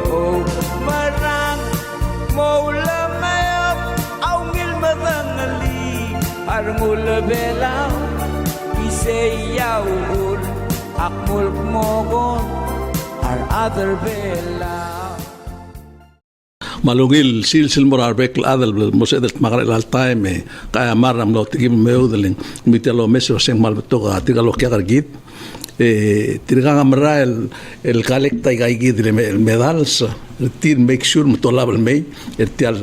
o marang moula mayap aungil madangali arngula belang isayaul akmul mogon ar other belang malungil silsil morar bekl adal mosedet magrel al time kaya maram lo tigim meudeling mitelo meso seng mal betoga tigalo kyagar git tirga amra el collecta gaigi el medals tir make sure mutolab el mei tial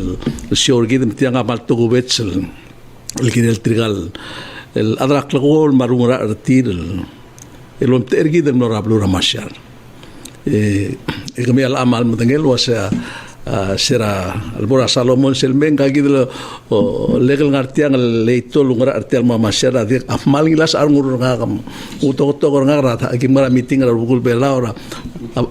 sure gid mtianga mal togo betsel el kinel trigal el adrak lagol marumra tir el omter gid el norablu ramashar igmi al amal mudengel wasa sera albora Salomon selmenga gidlo legal ngartiang leito lungra artial mama sera dia afmal gilas arngur ngam uto ngara gimara meeting ra bugul belaura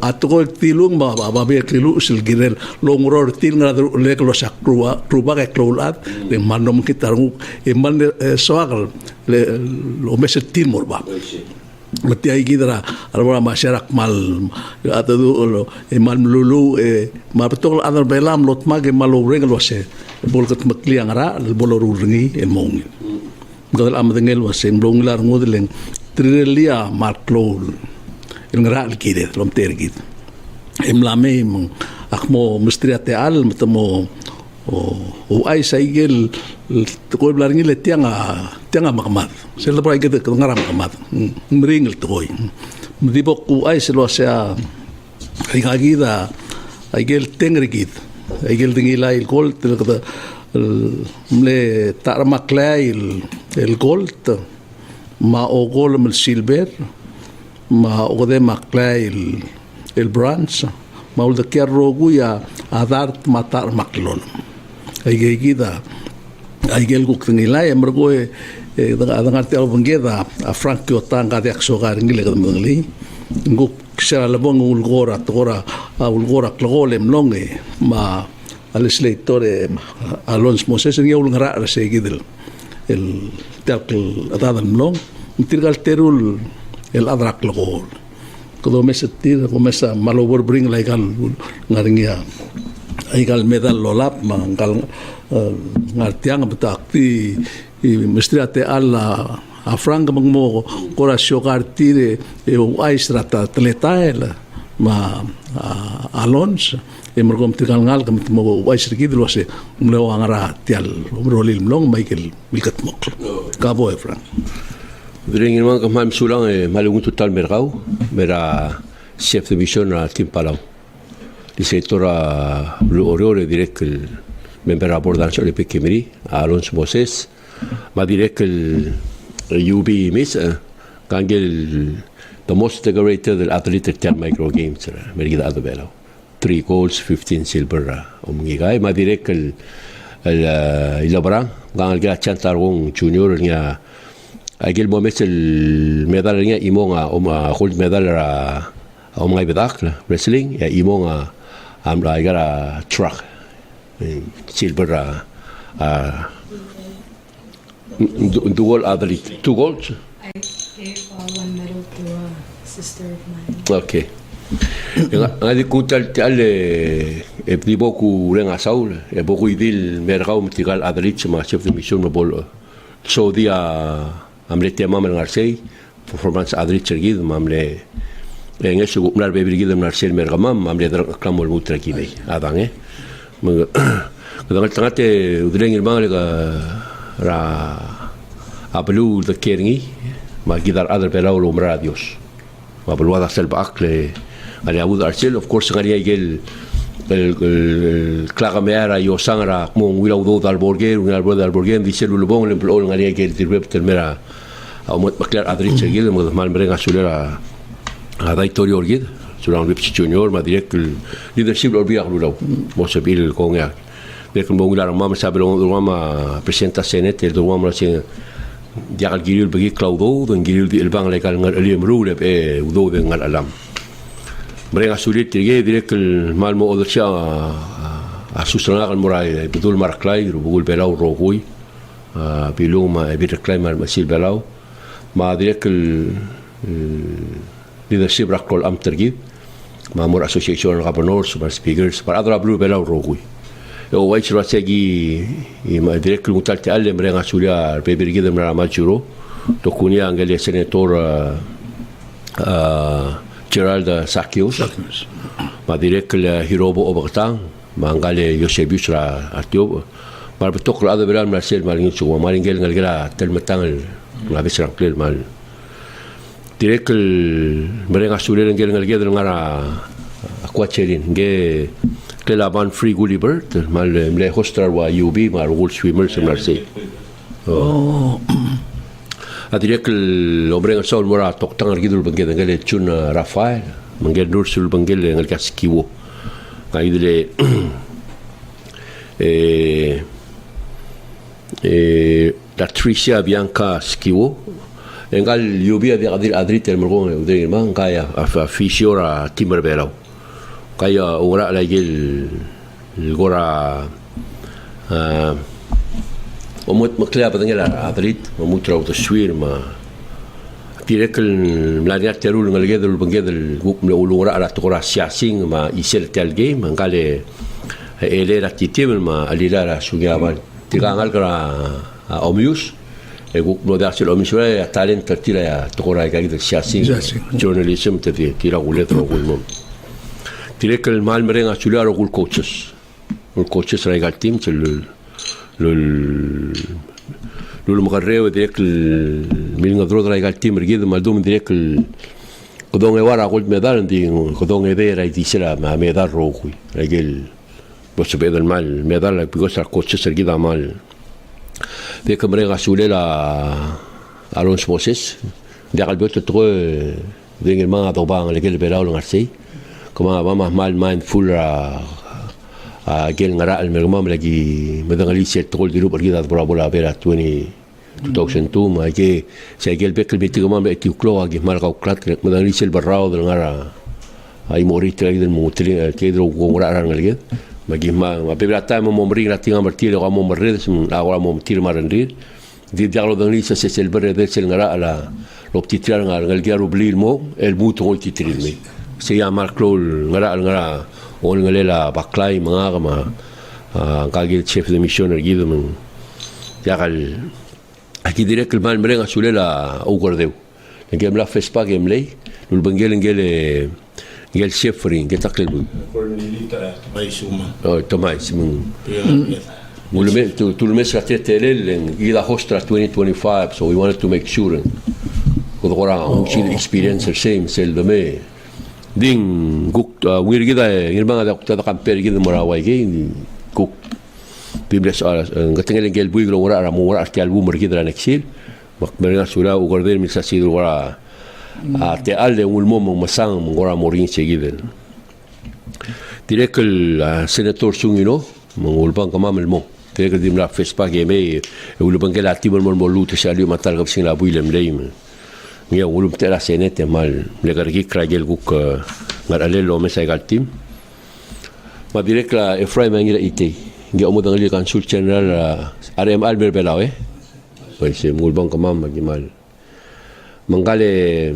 atuko tilung ba be tilu sil girel longro til ngara legal sakruwa truba ke klolat le manom kitarung eman soagal lo meset timur ba mati ay gidra arbora masyarak mal atadu mal lulu mal betul adar belam lot mag mal ureng lo se bolkat makliang ra bolor urengi emong gadal am dengel wase blong lar ngodeleng trilia marklol ngara alkide lom tergit emlame akmo mistriate al metamo o ay saigel ko blarngi le tianga makamat sel pra ike ngara makamat mringel toy mdibok ku ay selo sa igagida aigel tengrigit aigel dingila il gold mle tarmaklay el gold ma o gol mel silver ma o de maklay el bronze ma ul de kerro guya adart matar maklon aigida aigel guk ngilay mergo dangar te albangeda a Frank Kyota ngade aksogar ngile gadmangli guk sera labong ulgora tora ulgora klogolem longe ma alisleitore Alonz Moses ngi ulngra se gidel el telkel adadam long tirgal terul el adrak klogol kodo mesetir komesa malobor bring legal ngaringia aigal medal lolap mangal ngartiang betakti mesti ate alla a franca magmo kora shokartire e aistrata tletael ma Alonz emergom tikal ngal kam mo aisriki dilose mleo angara tial rolil mlong Michael milkat mok kabo e franc NGIRMANG kam sulang malungun total mergau mera chef de mission a tim Palau di sektora ore direct el member abordancia le pekemri Alonz Moses ma direct el UB miss kangel the most decorated athlete at micro games mergida adobelo 3 goals 15 silver umgigay ma direct el ilabrang gangal ga chantar wong junior nya agil moments el medal nya imonga gold medal ra ngay bedak wrestling ya imonga amra igara truck silver dual athlete 2 goals. I gave 1 medal to a sister of mine. Okay. Ngadi kutal tale e diboku renga saul e boku idil mergau mtigal athlete ma chef de mission ma bol so dia amlete mamel ngarsei performance athlete sergid mamle en eso gumnar bebirgid ngarsei mergamam mamle klamol mutra kine adange kadang tangate NGIRMANG ra ablu de keringi ma gidar adar Palau lo radios ma blu ada sel bakle ali abud arcel of course ngari el clagamera yo sangra mo Uilau Tarkong di ULUDONG le blo ngari el dirweb termera au mot baklar adrit segil mo mal brenga sulera a daitorio orgid sulang web junior ma direct leadership lo biar lo mo sabil konga de como ular mama sabe lo mama presenta senete do mama sin dial giril bagi claudo do giril el bang legal ngal ali mrule e udo de ngal alam brenga sulit tige direct mal mo odocha a sustranar al morai bedul marklay bugul Palau rogui biluma e bir climar masil Palau ma direct leadership rakol am tergib Mamor Association of Governors, my speakers, para adra blue bela rogui. O wai chira segi I ma direct mutal te alle mrenga sulia bebergi de mra majuro. To kunia angeli senator Gerald Sakios. Ma direct le Hirobo Obertang, ma angale Yosebus ra atio. Ma betok la de bela Marcel Malingin so Malingel ngalgela telmetang la besran klel mal. Direct mrenga sulia ngel ngalgel ngara aquacherin nge kela ban free Gulliver mal mle hostar wa UB ma rugul swimmers marse direct l'ombre sol mora toktan gidul bangel ngel chun Rafael mangel nursul bangel ngel kaskiwo kaidle Patricia Bianca Skiwo engal UB de adrit el morgon de man kaya fisiora timberbelo kaya ora la gel gora omot makla badangela adrit omot raw taswir ma direct mlaniat terul ngalgedel bangedel ulura ala tora siasing ma isel tel game ngale elera titim ma alila sugaban tigangal kara omius guk no darsil omisura talent tira ya tora gagid siasing journalism te tira guletro gulmom direct el mal merenga sular gul coaches regal team lul mgarreo direct min ngadro regal team rigid maldum direct kodong ewara gol medal ndi kodong edera idisera ma medal rogui regel bos bedel mal medal because al coaches rigida mal de que merenga sulela Alonz Moses degal bot tro d'engagement adobang legal Palau ngarsi kuma vamos mal mindful gel ngara al mermam lagi medangali set tol diru pergi dat bola bera 2002 ma ke se gel bekel bitigama be tiklo agi mal ka klat medangali sel barrao del ngara ai morita del mutli ke dro ngara ngalge magi ma bebra ta mo momri na tinga martile ga mo morre agora mo tir marandir di dialo del se sel berre del sel ngara ala l'optitrar ngalge rublil mo el muto multitrilme se llama Clol ngara on ngalela baklay mga ma kagil chef de mission ergido men yagal aquí direct el mal merenga sulela o gordeu ngem la fespa gemley lul bangel ngel chef ring que takel bu tomai simun tout le mes la tête elle ida hostra 2025 so we wanted to make sure kodora un experience same sel de me ding guk wirgida ngirmanga da kuta kamper gida morawai ge guk bibles ngatengel ngel buiglo ora ora arti album gida nexil makmerna sura u gorder mi sasid ora te alde un momo masang ngora morin seguida direct el senator sungino mongulban kamam el mo direct dimla fespa ge me ulban gela tibol mol te saliu matal gapsin la builem leim ya ulum tela senete mal legargi kragel guk ngaralelo mesa egal tim ma direct la Efraim ngira ite ngi omodang li kan sul general RM Albert Palau pues mulbang kamam magimal mangale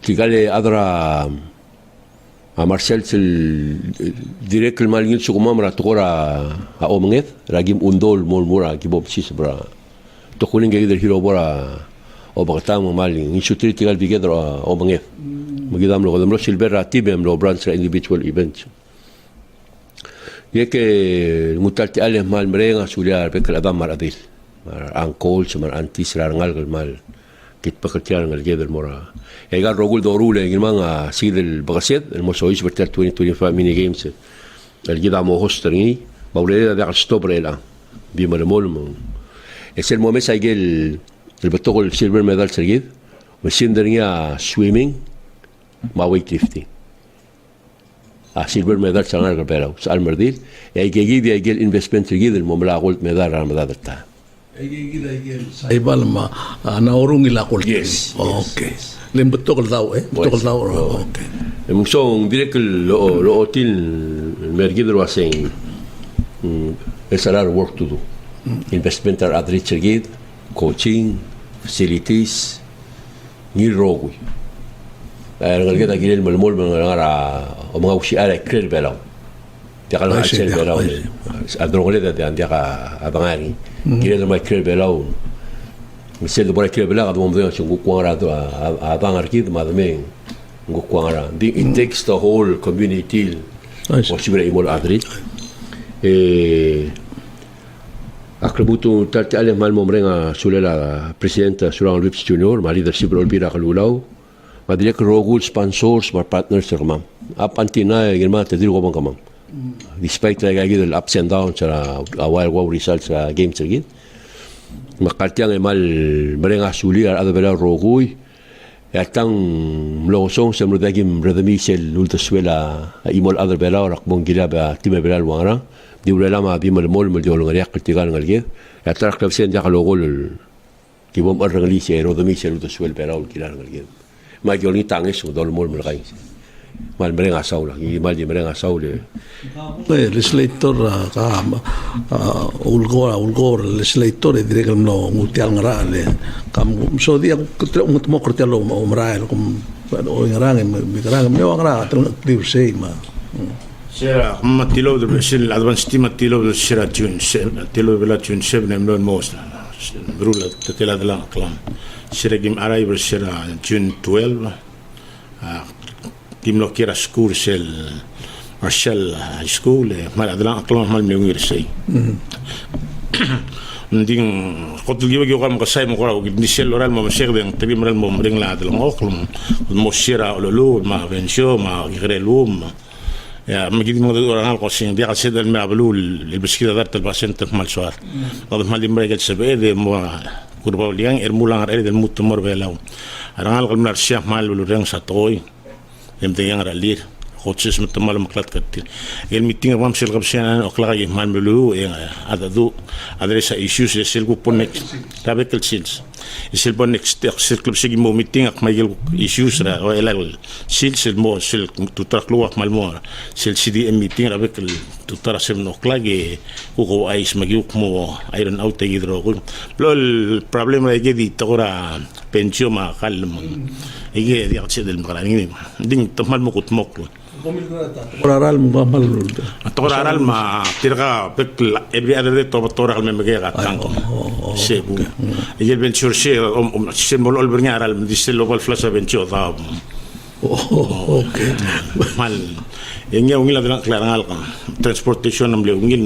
tigale adra a Marcel direct el malgin su mamra tora a omnget ragim undol molmura gibob sisbra to kuning gider hiro bora obatam malin insutri tigal bigedro omnget magidam lo godam lo silbera tibem lo branch individual event yeke mutalti ale mal mrenga suliar bekel adam maradil mar ankol mar antisrar ngal mal kit pakatiar ngal gider mora egal rogul dorule ngirmanga sidel bagaset el mosois bertel 2025 mini games el gida mo hostringi bauleda de stobrela bima de molmo es el momento saigel el betogol silver medal sergid mesindringa swimming ma weightlifting a silver medal sanar Palau salmerdil e gigi egel investment sergid el momla gold medal ramadata Saibal ma naurung ila kol. Yes. Okay. Lem betul tahu betul tahu. Okay. Mungsong direct lo hotel mergid wasing SRR work to do. Investment are at Richard coaching, facilities, ngirogui. Ngal kita gilil malmol mga usi ala clear belaw. Dia kalau clear belaw. Adrogole dia ka abangani. Gilil mai clear belaw. Misel do clear belaw adu mo dia sungu kuara do abangar kid madme ngu kuara. It takes the whole community. Possible imol adrit. Aklabutu tarte ale mal momrenga sulela presidenta surang Lips Junior ma leadership olbira kalulau ma direk rogul sponsors ma partners sermam apantina girma te dirgo bang kamam despite la gagid el ups and downs sa awal wow results sa games again ma kartiang mal merenga sulia ada bela rogui atang mlosong sa mudagim redami sel Udesuall imol other bela rak bongila ba time bela wangara di ulala ma bi malmol mal diolong riak ketigal ngalge ya tarak klabsen ja kalogol ki bom arrangali se ero de misel Udesuall peraul kilar ngalge ma jolni tanges dol mol mal kai mal merenga saula ki mal di merenga saule legislator ka ulgor legislator direk no mutial ngarale kam so dia mo kortelo umrael kum o ngarang migrang no ngarang tru sei ma Sera matilo de sil advanced matilo de sera jun tilo bela jun 7 nemlon most brula tetela de la clan sera gim arrive sera jun 12 gim lo kira school sel Marshall High School mal de la clan mal me sei nding kotul giba gam ko sai mo ko ni sel oral mo ser den trim ral mo ring la de lo mo sera lo ma vencio ma grelum يا مجد مودي أورانال قصين دي قصيدة المعبلول البسكيدة دارت الباسنت مال سوار هذا مال يمرق السبعة دي مو كرباو ليان إرمولان رأي دي موت مر بيلاو أرانال قلنا الشيخ مال ولورين ساتوي يمتيان رالير خوتشيس متمال مقلات كتير الميتين رام سيل قبسين أنا أقلقي مال ملو هذا ذو أدرس إيشوز يسيل كوبونك تابك السيلز يسيل بونك سيل كلب سيجي مو ميتين أق ما يجيل إيشوز را وإلا سيل سيل مو سيل تطرق لوح مال مو سيل سيدي إم ميتين رابك تطرق سيل نقلاقي وقو أيس مجيوك مو أيرن أو تيجدرو لو البروبلم رايجي دي تقرا بنشيو ما قلم يجي دي أقصد المقرانين دين تمال مو كتموك Oral mal Toral ma tirga pek every other day to toral me mege gatang sebu el venture se mol ol bringaral disel lo flash venture da okay mal yenga ungila de clarangal transportation amle ungil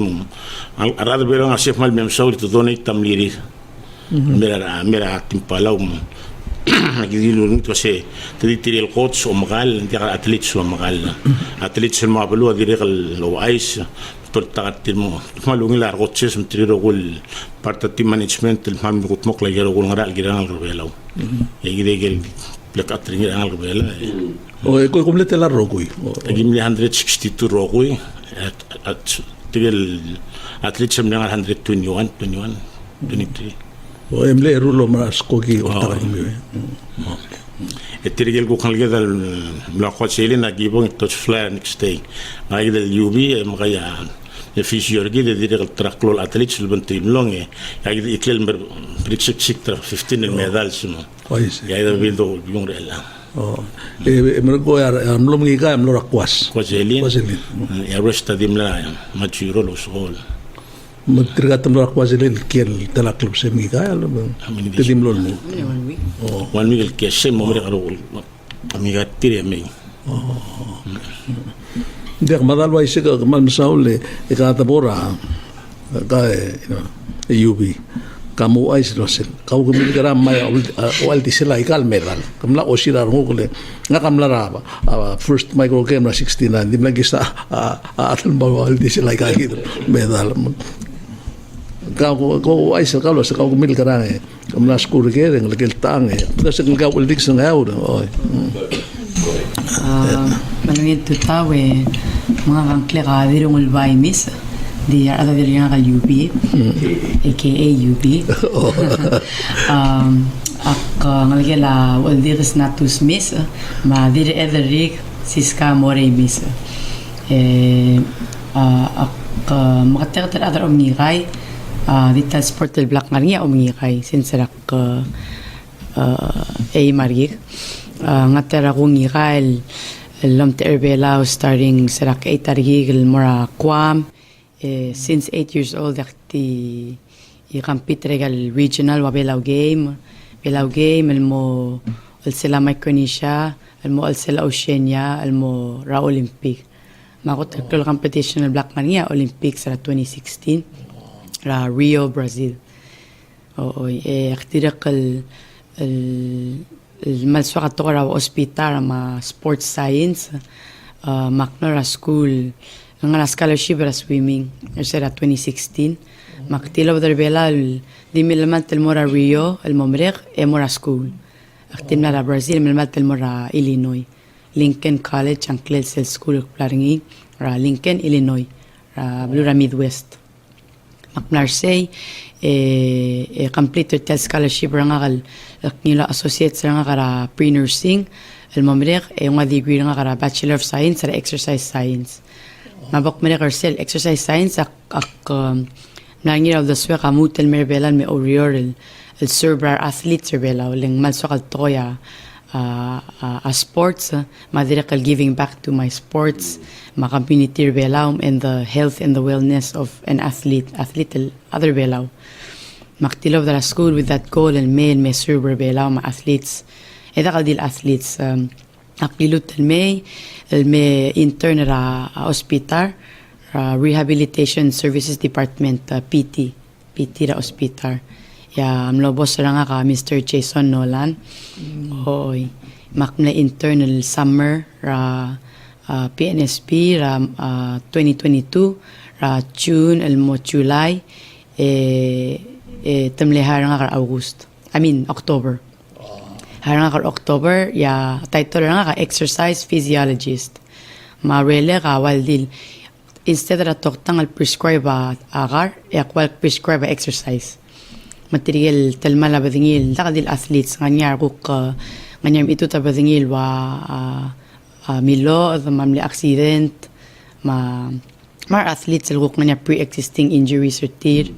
arad bero nga chef mal mem sauri to donate tamliri mera tim Palau يقولون كسي تدي القدس ومغال انت اتليتس ومغال اتليتس المعبلو ديريق الوايس تلتقت مالو لا القدس متريرو قول بارت تيم مانجمنت المهم قلت مقلا يرو قول غرا الجيران الغربيلو يجي لك اترين الغربيلا o complete la rogui تجيب لي 162 روغوي تجي اتليتس من 121 23 o emle rulo mas kogi o tarimi الترجل كوكان كذا ملاقات سيلين أجيبون توشفلا next day ما يقدر اليوبي ما غيا الفيزيور كذا دير التراكلو الأتليتس البنتي ملونج يقدر يكلم بريكسك سكتر 15 الميدال سنو كويس يقدر بيلدو بيون ريلا مرقو يا ملوم جيكا ملو رقواس كوزيلين يا رشتا دي ملا ما تشيرو لو سهول مترجع ملو رقواس اللي كيل تلاقلب سميكا تديم لون وان ميل كيسين ممر قالوا أميغا تيري أمي ديك مدال وايسك مال مساول إكاتا بورا كا يوبي kamu ais losel kau kemil kera mai awal tisela ikal meral kamla osira ngule ngakam lara first micro game na 69 dim lagi sa atal bawal tisela ikal gitu medal kau ais kalau kau kemil kera kamla skul ke ng lekel tang plus ng kau uldik sang aur oi manungit tutawe mga kangklera dirong ulbaimis di ada dirinya ka UB aka UB ak ngalage la wal diris natus mis ma dir ederik siska more mis ak makater adar omniray dita sport del black ngaringa umingikay sinsarak marig ngatera kungikay lom terbela starting sarak 8 tarigig mora kwam since 8 years old akti i-compete regal regional wa Belau game elmo sila Micronesia elmo sila Oceania elmo ra Olympic makot competition del black ngaringa Olympic sa 2016 ra Rio Brazil aktirak الملسوقة تغرى وأسبيتار ما sports science ماكنورا school ngana scholarship ra swimming era 2016 maktilo derbela di milmant el mora Rio el momreg e mora school aktimna ra Brazil milmant el mora Illinois Lincoln College and Clelsel School of Plaringi ra Lincoln Illinois ra Blura Midwest maknarsay complete tel scholarship rangal nila associates ra pre-nursing el momreg nga degree nga Bachelor of Science ra exercise science mabok mere karsel exercise science nangiraw da swe kamut el merbelan me orior el cerebral athlete cerbela leng malsokal toya a sports madirek giving back to my sports ma community belaum and the health and the wellness of an athlete other belaum maktilo da school with that goal el male me cerebral belaum ma athletes edakal dil athletes aklilut el me intern ra hospital rehabilitation services department PT ra hospital ya mlobos ra nga ka Mr. Jason Nolan hoy makna internal summer ra PNSP ra 2022 ra June el mo July temlehar nga ka October harang ka October ya title nga ka exercise physiologist marele ka waldil instead ra toktang al prescribe agar kwal prescribe exercise material telma la badingil dakadil athletes nganyar kuk nganyam itu ta badingil wa milo the mamli accident mar athletes el kuk nganya pre-existing injuries or tir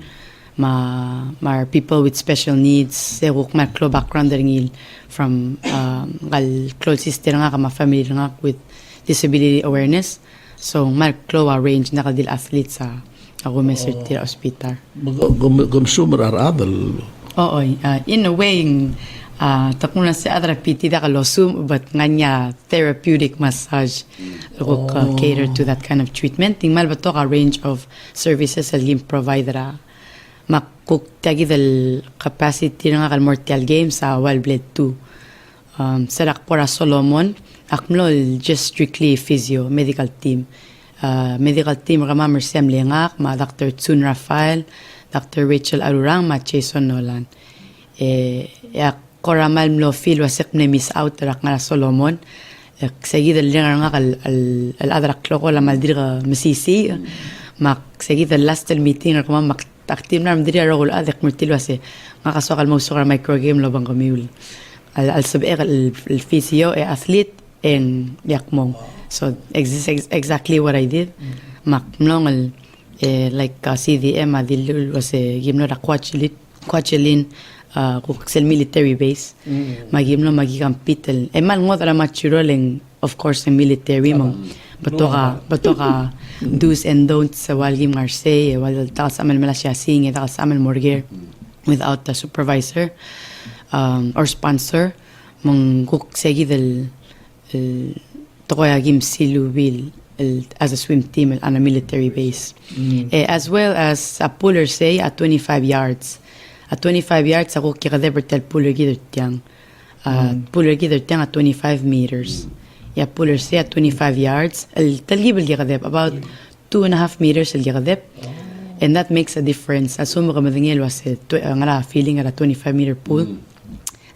mar people with special needs se kuk mar klo background ringil from gal close sister nga ka ma family nga with disability awareness so mar klo range nakadil athletes sa ako mesir tira hospital. Gumsumar aradal. Oo, in a way, takuna sa adra piti da kalosum, but nganya therapeutic massage ako cater to that kind of treatment. Tingmal ba to ka range of services al game provider makuk tagi del capacity nga kal mortal game sa Wild Blade 2. Sarak pora Solomon, akmlol just strictly physio medical team. Medical team rama Mersem Lengak, ma Dr. Tsun Rafael, Dr. Rachel Arurang, ma Jason Nolan. Koramal mlo feel wasik na miss out rak nga Solomon. Seguida lengar nga al adrak loko la maldira masisi. Seguida last meeting rak ma aktim na maldira rogol adak murtil wase nga kasokal mo sokar microgame lo bang kamiul. Al sabiq al physio athlete en yakmong. So exactly what I did. Makmlong like CDM adilul was gimno ra Quachelin kuksel military base. Magimno magikampitel. Emal ngot ra maturoleng of course military mong batoka do's and don'ts sa walgim Marseille wal ta sa amal malasya sing ta sa amal morger without the supervisor or sponsor mong kuksegi del Tokoya Gim Silubil as a swim team on a military base. As well as a puller say at 25 yards. At 25 yards, ako kikadebertel puller gider tiyang. Puller gider tiyang at 25 meters. Yeah, puller say at 25 yards. Talgibel kikadeb, about 2.5 meters kikadeb. And that makes a difference. Asumo ka madingil was nga feeling at a 25 meter pool.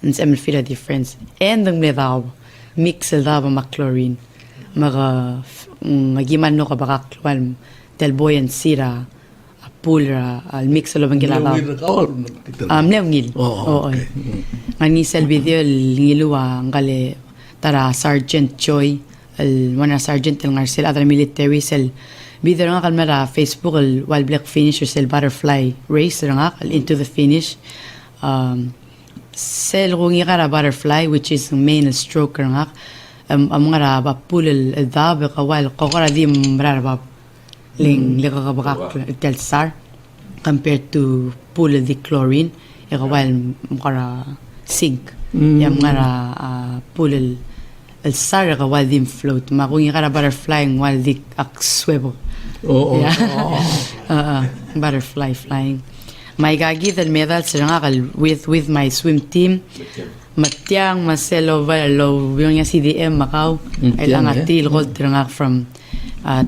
And sa feel a difference. And ang medaw. Mix el daba maclorine magiman no ka bakaklwal tel buoyancy ra pool ra al mix lo bangila mlewngil ngani sel video ngilwa ngale tara Sergeant Choi el wana sergeant el ngarcel adra military sel Bidder nga kalmara Facebook al wild black finish or sel butterfly race nga into the finish. Sel rungi kara butterfly which is main stroke nga am nga ra ba pull al dab kawal kokora di mrarba ling lekakabak tel sar compared to pull the chlorine kawal mkara sink yam nga ra pull al sar kawal di float makungi kara butterfly wal di akswebo butterfly flying. My gagi the medal with my swim team. Matiang Marcelo Vallo yung CDM Macau ay lang atil gold nga from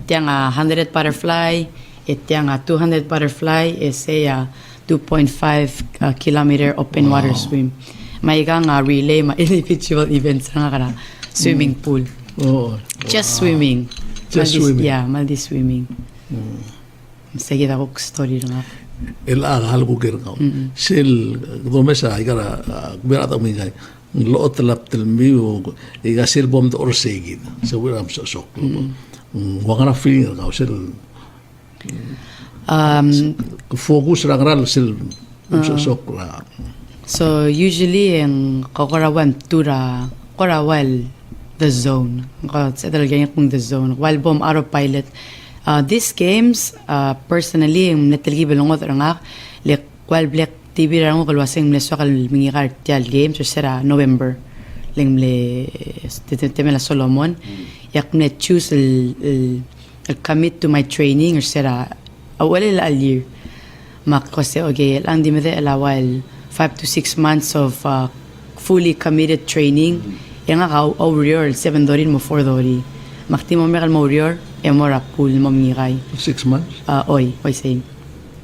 tiang 100 butterfly tiang 200 butterfly is a 2.5 kilometer open water swim. May gang relay ma individual events nga kara swimming pool. Just swimming. Yeah, maldi swimming. Sige ako story nga. Hal ko kira kau. Sil domesa igara berata mingai. Lot lap telmiu iga sil bom to orsegid. So we am so sok. Wangana feeling kau sil. Focus rangral sil so sok la. So usually ang kokarawan tura korawal the zone. Ko settle ganyan kung the zone. While bomb autopilot. These games, personally, natalgi belongot nga, while black TV rango kalwasing mleso kal mingikar tial games or sera November, ling mle temela Solomon, yak mle choose el commit to my training or sera awali la year, mak kasi okay, lang di mede ala while 5 to 6 months of fully committed training, yang nga warrior 7 dorin mo 4 dori, makti mo mekal mo warrior. Emora pool mamiray. 6 months? Oy same.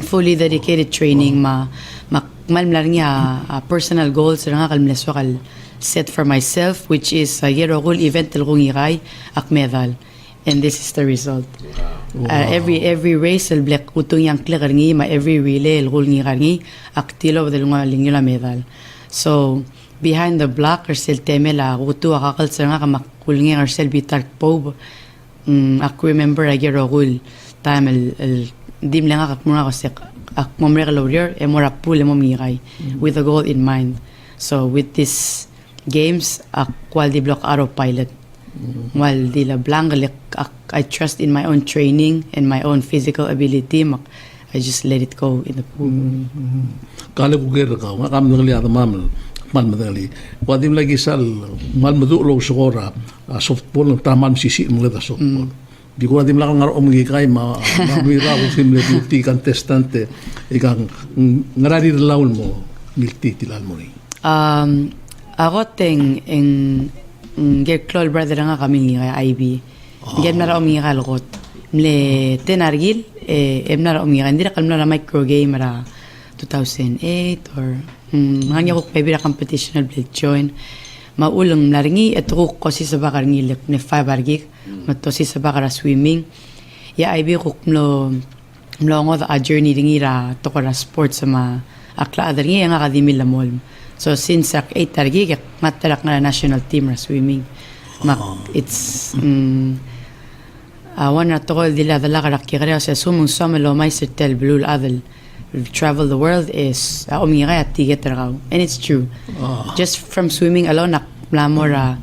Fully dedicated training malmlar niya personal goals nga kalmleso kal set for myself which is yero goal event tel ngiray ak medal and this is the result. Every race el black utong yang clear ngi ma every relay el goal ngi ak tilo del ngaling la medal. So behind the block or sel temela utu akakal nga kamakul ngi or sel bitar pob. Ako remember agero gul time el dim lang akmuna ko sek akmomre kalorier emora pool emomiray with a goal in mind. So with these games akwal di block autopilot while di la blank I trust in my own training and my own physical ability I just let it go in the pool. Kala ko gera ka ngam ngali ata mam mal madali wadim lagi sal mal madu lo sokora softball taman sisi mulai softball di ko wadim lang ngaro omugi kay ma mira ko simle ti contestante ikang ngarari laul mo milti tilal mo ni ako teng get close brother nga kami nga IB get na omugi kalgot mle tenargil emna omugi ndira kalmna micro game ra 2008 or mga ko pabira competition blade join maulang laringi eto ko si sa bakar ngilek ne 5 argik matto si sa bakar swimming ya ay bi ko mlo ngo the journey dingira to ko sports sama akla adringi nga akademi lamol so since 8 argik matarak na national team ra swimming it's one to ko dila dala karak kira sa sumung somelo may setel blue adel travel the world is umiray at tiget raw and it's true just from swimming alone naklamora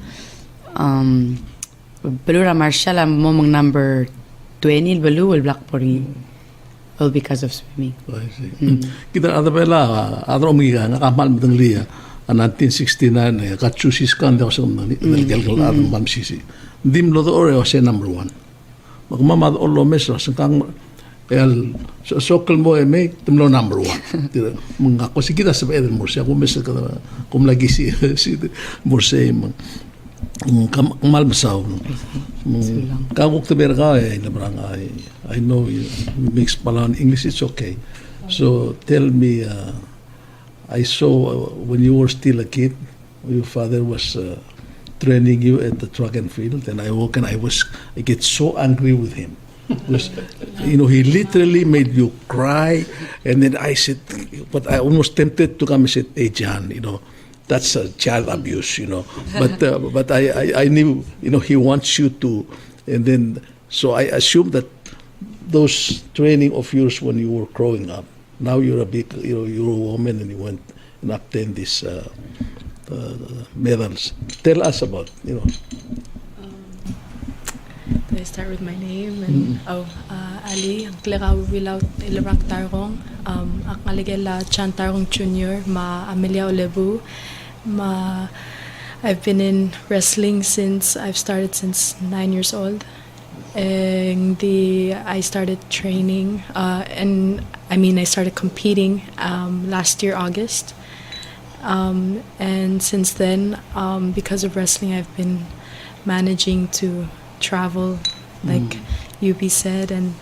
balura marshal momong number 20 balu will black pori all because of swimming. Kita ada bela ada umiga ngakamal madanglia 1969 katsusis kan daw sa nani galgal adam mamsisi dim lo do ore was number 1 magmamad ollo mesra sangkang el sokol mo me tumlo number 1 mga ko kita sa eden morse ako mes ka kum lagi si morse kamal masaw kaguk te berga labrang I know you mix Palau and English it's okay so tell me I saw when you were still a kid your father was training you at the track and field and I get so angry with him. Because, he literally made you cry, and then I said, but I almost tempted to come and say, "Hey, John, that's child abuse, But I knew, he wants you to, and then so I assumed that those training of yours when you were growing up? Now you're you're a woman and you went and obtained these medals. Tell us about, Do I start with my name? And, Ali, Uilau Tarkong, Aknalegjmang Tarkong Jr., Ma Amelia Olebu, Ma. I've been in wrestling I've started since 9 years old. And I started training, I started competing last year, August. And since then, because of wrestling, I've been managing to travel, like UB said, and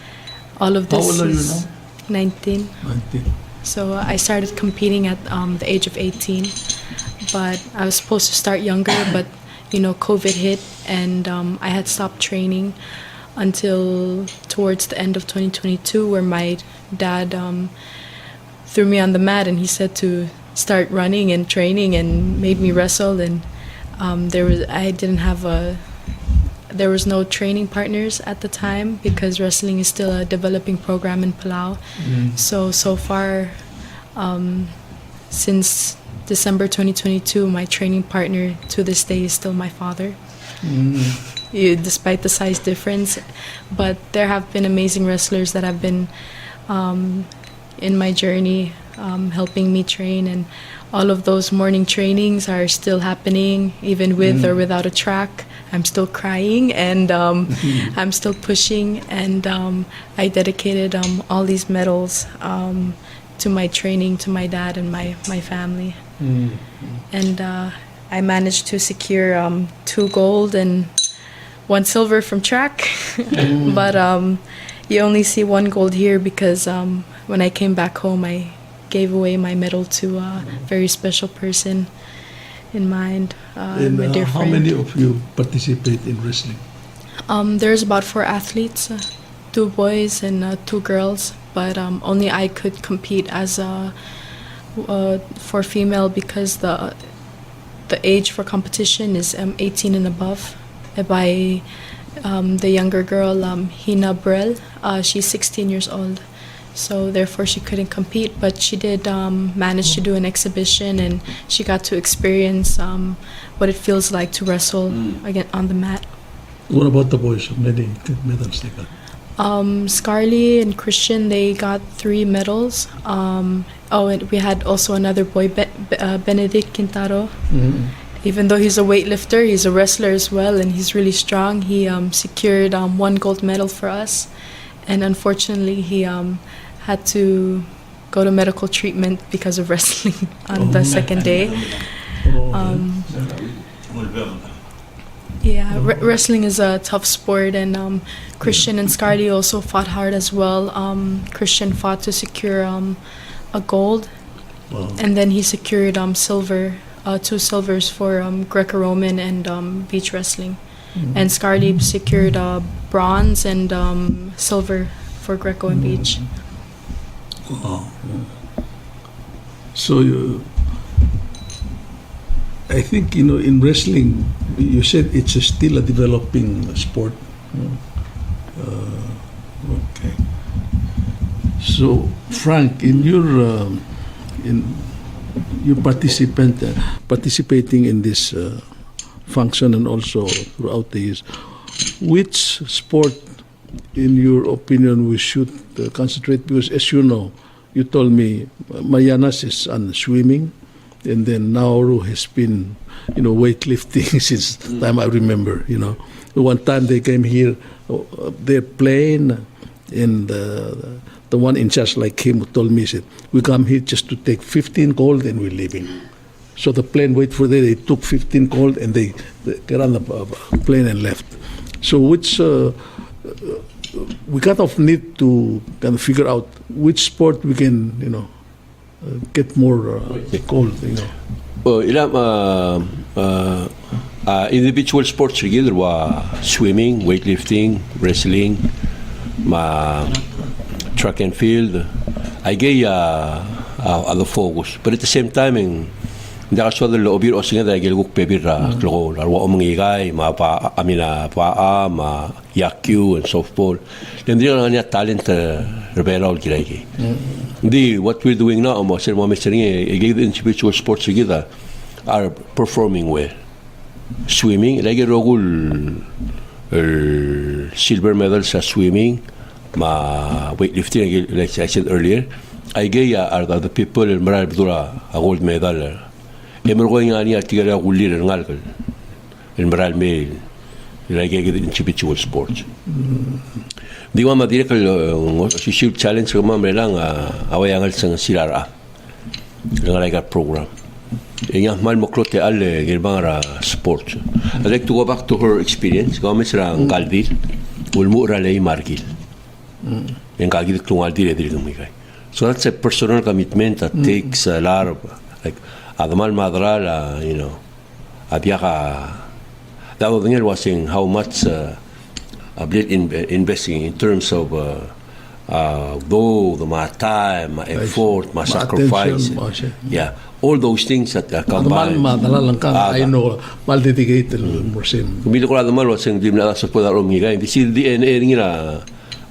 all of this. How old are you is now? 19. 19. So I started competing at the age of 18, but I was supposed to start younger, but COVID hit, and I had stopped training until towards the end of 2022, where my dad threw me on the mat and he said to start running and training and made me wrestle, and there was no training partners at the time because wrestling is still a developing program in Palau. So far, since December 2022, my training partner to this day is still my father. Despite the size difference, but there have been amazing wrestlers that have been in my journey, helping me train, and all of those morning trainings are still happening, even with or without a track. I'm still crying, and I'm still pushing, and I dedicated all these medals to my training, to my dad and my family. And I managed to secure 2 gold and 1 silver from track. But you only see 1 gold here because when I came back home, I gave away my medal to a very special person in mind, my dear friend. How many of you participate in wrestling? There's about 4 athletes, 2 boys and 2 girls, but only I could compete as for female because the age for competition is 18 and above. By the younger girl, Hina Brel, she's 16 years old, so therefore she couldn't compete, but she did manage to do an exhibition, and she got to experience what it feels like to wrestle again on the mat. What about the boys? How many medals they got? Scarly and Christian, they got 3 medals. And we had also another boy, Benedict Quintaro. Even though he's a weightlifter, he's a wrestler as well, and he's really strong. He secured 1 gold medal for us, and unfortunately he had to go to medical treatment because of wrestling on the second day. Wrestling is a tough sport, and Christian and Scarly also fought hard as well. Christian fought to secure a gold, and then he secured silver. 2 silvers for Greco-Roman and beach wrestling. And Scarly secured bronze and silver for Greco and beach. Wow. So I think, in wrestling, you said it's still a developing sport. Okay. So, Frank, in your participating in this function and also throughout the years, which sport, in your opinion, we should concentrate? Because, as you know, you told me Mayanas is on swimming, and then Nauru has been, weightlifting since time I remember. One time they came here, they're playing, and the one in charge, like him, told me, said, we come here just to take 15 gold and we're leaving. So the plane wait for them. They took 15 gold and they got on the plane and left. So which we kind of need to kind of figure out which sport we can, get more gold. Well, individual sports regular were swimming, weightlifting, wrestling, track and field. I gave the focus, but at the same time, Hindi ka suwado lo obir o singa dahil gilguk pebir kloko larwa o mangigay amina paa ma yakyu and softball. Hindi nga niya talent rebela ol giray ki. Hindi what we're doing now mo sir mo Mr. Ngi individual sports kita are performing well. Swimming lagi rogul silver medal sa swimming ma weightlifting like I said earlier. I gaya are the people in maral bdura a gold medal. Emergo nga niya tigara gulir ngal in maral me like individual sports. Di wa madire kal social challenge ko ma melang awayangal sang silara. Nga program. Yang mal moklote alle girbangara sports. I'd like to go back to her experience. Kami sira ang Galdir, ulmura lay margil. Yang kagid kung Galdir edri kumikay. So that's a personal commitment that takes a lot of like Adamal Madral, you know, Abiaka. That was saying how much investing in terms of though the time, effort, sacrifice, yeah, all those things that combined. Madala lang ka, I know, mal dedicated morsim. Kumili ko Adamal was saying dim na sa poda romiga. Hindi si DNA ngira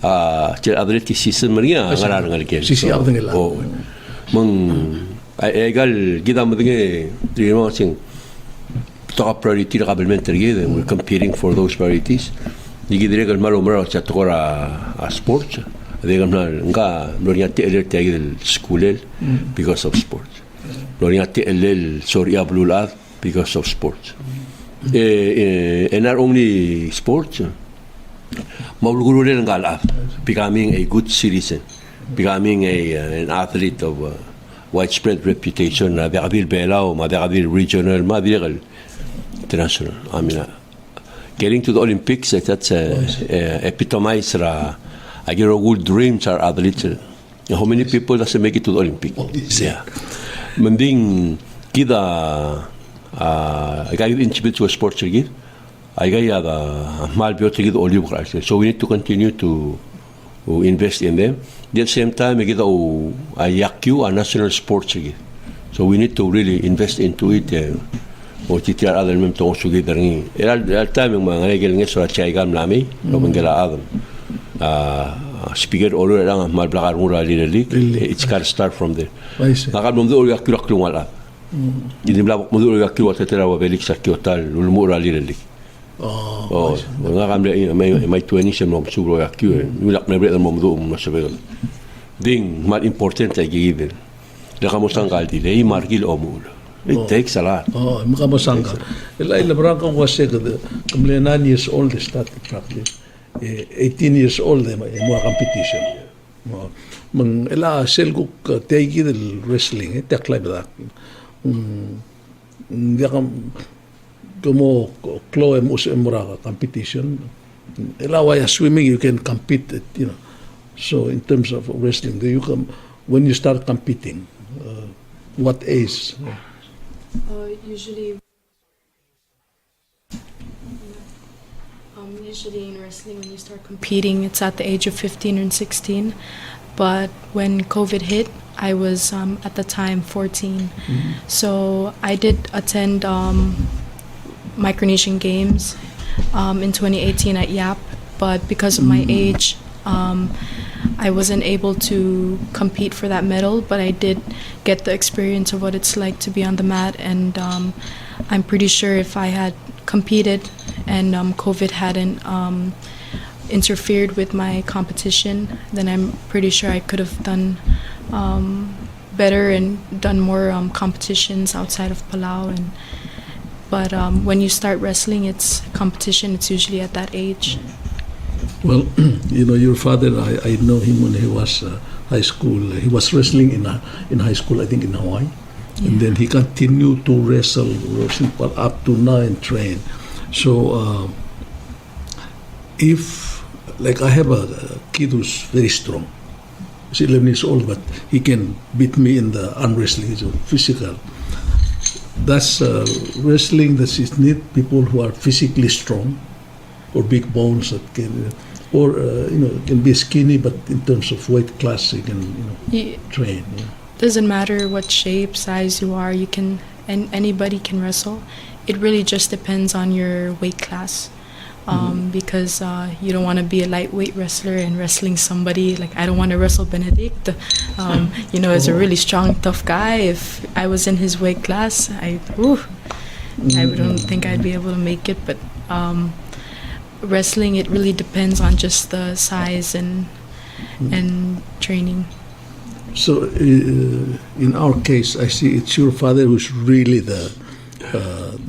athlete season Maria ngaran ngalike. Sisi ako nila. Oh, mang egal kita mo dinge mo sing top priority na kabelmente gide. We're competing for those priorities. Digi dire malo mara sa tokora sports. Digi na nga loriate alert gide schoolel because of sports. Loriate el sorry ablulad because of sports. And not only sports. Maulguru rin ang becoming a good citizen, becoming an athlete of widespread reputation, madakabil Palau, madakabil regional, madakabil international. I mean, getting to the Olympics, that's epitomize I get a good dreams are athletes. How many people does make it to the Olympics? Yeah. Mending kita gayud individual sports again. I got mal biotic olive crisis. So we need to continue to invest in them. At the same time, we get a yakyu, a national sports again. So we need to really invest into it. O titiar adal mem to so gidar ni. Al time mga regel ngi so chaygam nami, no mangala adam. Speaker olo lang mal blakar mura lilik. It's got to start from there. Nakal mum do yakyu klung wala. Hindi blabok mo do yakyu tatera wa belik sa Kyota ulmura lilik. Oh, nga kami may 20 siya mo siguro yakyu. Milak na bread mo do mo sa begal. Ding mal important ay given. Nakamustang kaldi lay margil omul. It takes a lot. Oh, makamusanga. Ila barangkang wase kada kamle 9 years old started practice. 18 years old mo competition. Mang ila selguk tegi del wrestling taklay bada. Como Chloe Muraka competition. Ela swimming you can compete, you know. So in terms of wrestling, you come when you start competing. What age? Usually in wrestling, when you start competing, it's at the age of 15 and 16. But when COVID hit, I was at the time 14. So I did attend Micronesian Games in 2018 at YAP, but because of my age, I wasn't able to compete for that medal, but I did get the experience of what it's like to be on the mat, and I'm pretty sure if I had competed and COVID hadn't interfered with my competition, then I'm pretty sure I could have done better and done more competitions outside of Palau. But when you start wrestling, it's competition. It's usually at that age. Well, you know, your father, I know him when he was high school. He was wrestling in high school, I think in Hawaii. Yeah. And then he continued to wrestle up to now and train. So if, like I have a kid who's very strong. He's 11 years old, but he can beat me in the arm wrestling. He's physical. That's wrestling that is need people who are physically strong or big bones that can, or can be skinny, but in terms of weight class, you can train. Yeah. Doesn't matter what shape, size you are. You can and anybody can wrestle. It really just depends on your weight class. Because you don't want to be a lightweight wrestler and wrestling somebody like I don't want to wrestle Benedict. As a really strong, tough guy. If I was in his weight class, I don't think I'd be able to make it. But wrestling, it really depends on just the size and training. So in our case, I see it's your father who's really the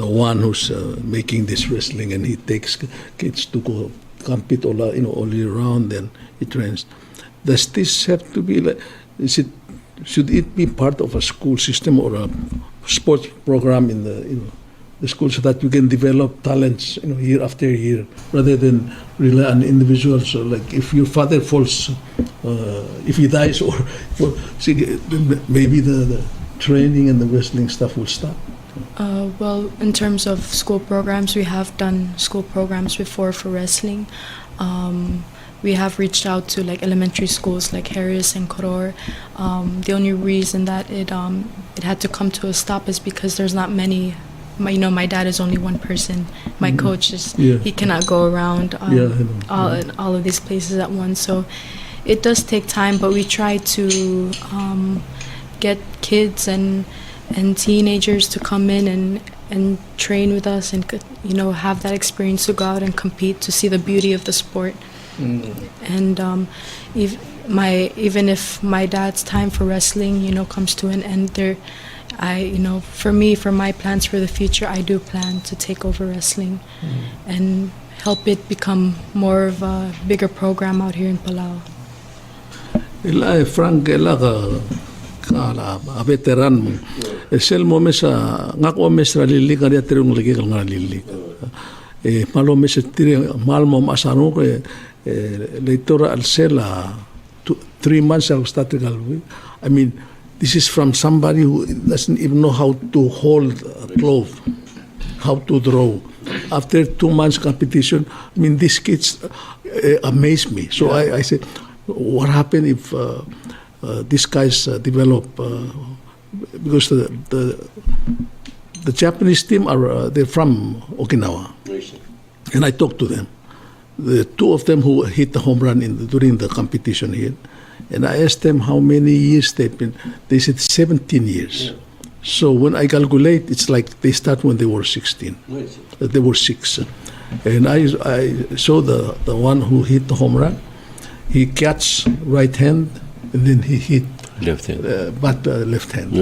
one who's making this wrestling, and he takes kids to go compete all year round, and he trains. Does this have to be like? Should it be part of a school system or a sports program in the school, so that you can develop talents year after year, rather than rely on individuals? So like if your father falls, if he dies, or maybe the training and the wrestling stuff will stop. Well, in terms of school programs, we have done school programs before for wrestling. We have reached out to like elementary schools like Harris and Koror. The only reason that it had to come to a stop is because there's not many. My dad is only one person. My coach he cannot go around all of these places at once. So it does take time, but we try to get kids and teenagers to come in and train with us and have that experience to go out and compete, to see the beauty of the sport. And even if my dad's time for wrestling comes to an end, for my plans for the future, I do plan to take over wrestling and help it become more of a bigger program out here in Palau. Frank, a veteran mo. Sel mo mesa ngako mesra lili kaya terung lagi kal ngalili. Malo mesa tiri mal mo masano ke leitora al sela 3 months I started galwi. I mean, this is from somebody who doesn't even know how to hold a cloth, how to draw. After 2 months competition, I mean, these kids amaze me. So I said, what happened if these guys develop, because the Japanese team they're from Okinawa, and I talked to them. The 2 of them who hit the home run during the competition here, and I asked them how many years they've been. They said 17 years. So when I calculate, it's like they start when they were 16. They were 6, and I saw the one who hit the home run. He catch right hand, and then he hit left hand. Left hand.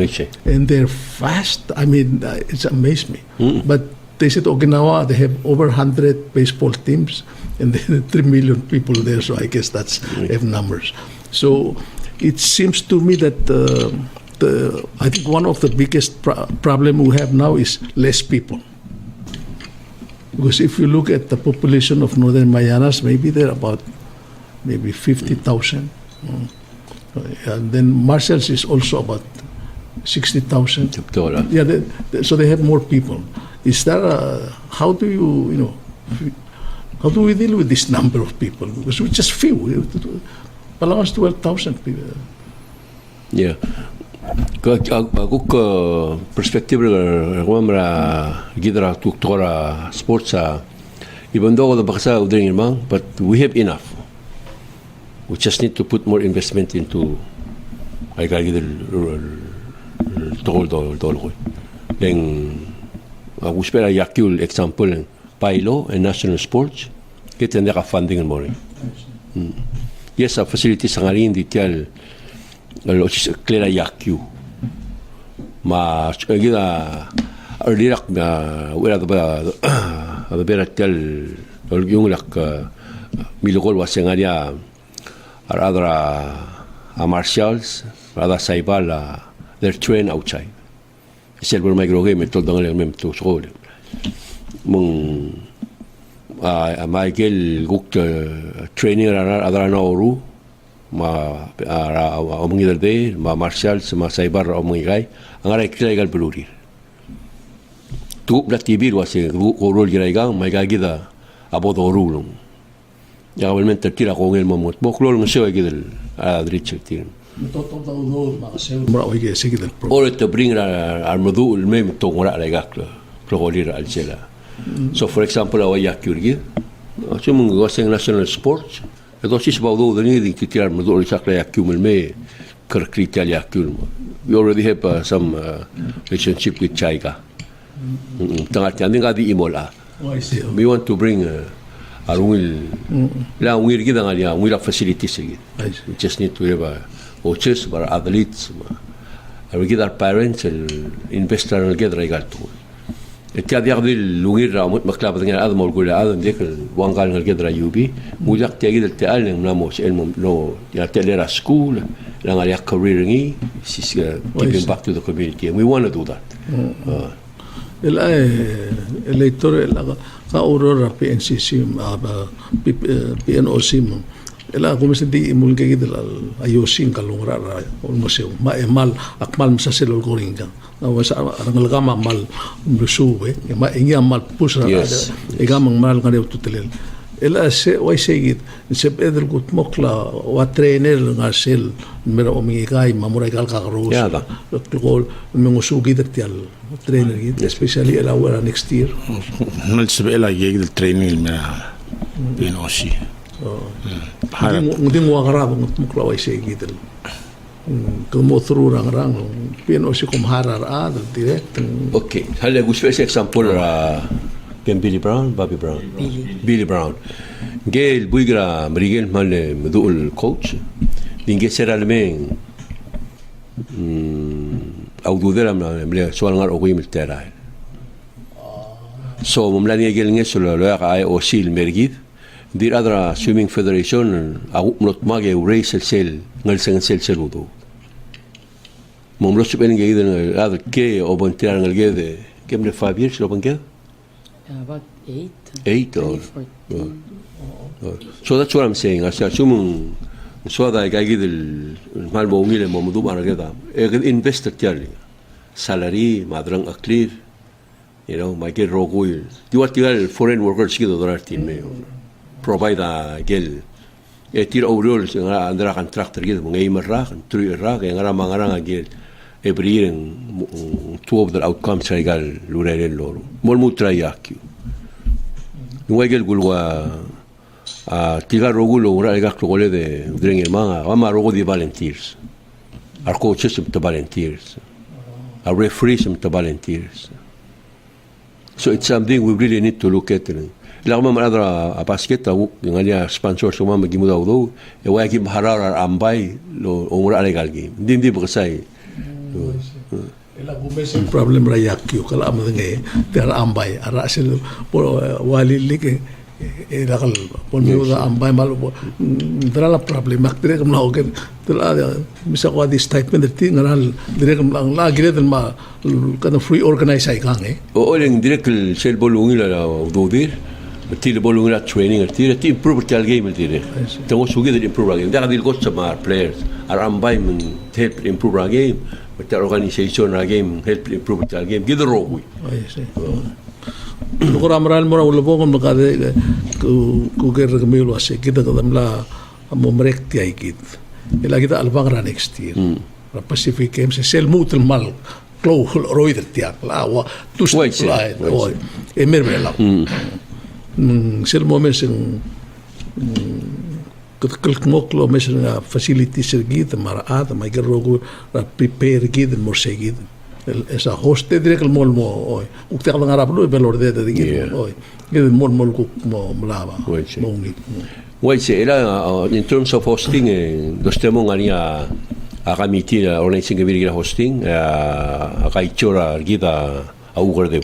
And they're fast. I mean, it's amazed me. But they said Okinawa, they have over 100 baseball teams, and there are 3 million people there. So I guess that's have numbers. So it seems to me that I think one of the biggest problem we have now is less people. Because if you look at the population of Northern Mayanas, maybe they're about 50,000. And then Marshall's is also about 60,000. Yeah, so they have more people. Is there how do how do we deal with this number of people? Because we just few. Palau has 12,000 people. Yeah. Aku ke perspektif mera gidra tuktora sports even though the baksa NGIRMANG, but we have enough. We just need to put more investment into I got the tol. Then aku spera yakul example Palau and national sports kita ndak funding more. Yes, a facility sangaling detail lo clear yakyu. Ma gida earlier wala the beratel yung lak milogol wasengaria a marshals rather saibal they're trained outside. Silver micro game told them mem to school. Mung Michael Guk training adara na oru ma omong iderde ma marshals ma cyber omong igay ang aray kilagal pelurir tu platibir wase orul giraigang may gagida abod orulong ya obviamente tira con el momot boklol ng sewa gidel a driche tirin Totoo daw doon, makasel. Mura ko sige sige del pro. Or to bring our modu may tongora la gaklo. Prokolira al sila. So for example, awayak yurgi. So mong gawaseng national sports. Ito sis ba do dani di titiar modu al sakla yakyum me kerkrita yakyum. We already have some relationship with China. Tangat yan nga di imola. We want to bring our will. La will gida nga ya will facilities again. We just need to have coaches, our athletes. We get our parents investor and get regal to. Etiad yagdil lungir ra maklab dengan adam mol gula adam dek wangal ngal get ra yubi mujak tiagi del teal ng namos el no ya telera school lang al career ngi sis giving back to the community, and we want to do that. Elector ka aurora PNCC PNOC mo ela kung di imul kay gidal ayosin kalungra ra museo mal akmal sa selol goring ka sa rangal gama mal musube ma ingi mal pusra igamang mal ka rew tutelel ela se way segit se pedro gut mokla wa trainer nga sel mera omi kay mamuray kal ka ros kol mengusugi daktial trainer gid especially ela wala next year mal se ela yegil training na PNOC. Hindi mo akarap ng muklaway siya gital. Kung mo through rang PNOC kumharar direct. Okay, hala gusto sa example Billy Brown, Bobby Brown. Billy Brown. Gail buigra Miguel male mudul coach. Dinge seralmeng aududera mle soal ngar ogoy miltera. So mumlani gel ngesolo lo ya ay osil mergid. Dir adra swimming federation not mage race sel ngal sel seludo. Momlo supen ge den adra ke obontiar ngal ge de kemle 5 years lo banke? About 8. 8 or so that's what I'm saying. Asa sumung so da ge del mal bo ngile momudu bara ge da. E investor tiali. Salary madrang aklir. You know, my get rogoil. Di wat tigal foreign workers gido dorar tin me. Provide gel tira overall nga andra contractor gid mga imarra tru ra nga ra mangara gel every year two of the outcomes ay gal lurel loro mol mutra yakyu nga gel gulwa tira rogulo ra ga klogole de NGIRMANG ama rogo di volunteers our coaches to volunteers our referees to volunteers, so it's something we really need to look at. Ila kama maladra basket yung alia sponsor so mama gimudaw do e wa kim harar ambay lo umra legal game hindi bakasay ila gumes problem ra yakyo kala am nge ter ambay ara sel walilik ila kal pon mi da ambay mal dala problem aktre kam na ogen dala misa ko di statement ti ngaral dire kam lang la gire ma kana free organize ay kang o leng direct sel bolungi la do dir tira bolong la training tira ti improve tal game tira tengo sugi de improve game da dil coach ma players arambay men help improve our game but the organization our game help improve tal game gido rogo ko ramral mo ulo ko makade ko ger gamelo ase kita kadam la mo merek ti ay kit ila kita albang ra next year Pacific Games sel mutul mal klo roider ti la wa tu slide oi emermela sel moments ng kalkmoklo mes nga facilities gid maraat may garogo prepare gid mo segid esa host direct mol mo oy ukta lang arap lo belor de gid oy gid mol ko mo mlaba mo ngi wait say in terms of hosting dos temo ngania akamiti organizing gid hosting akaichora gida Augerde.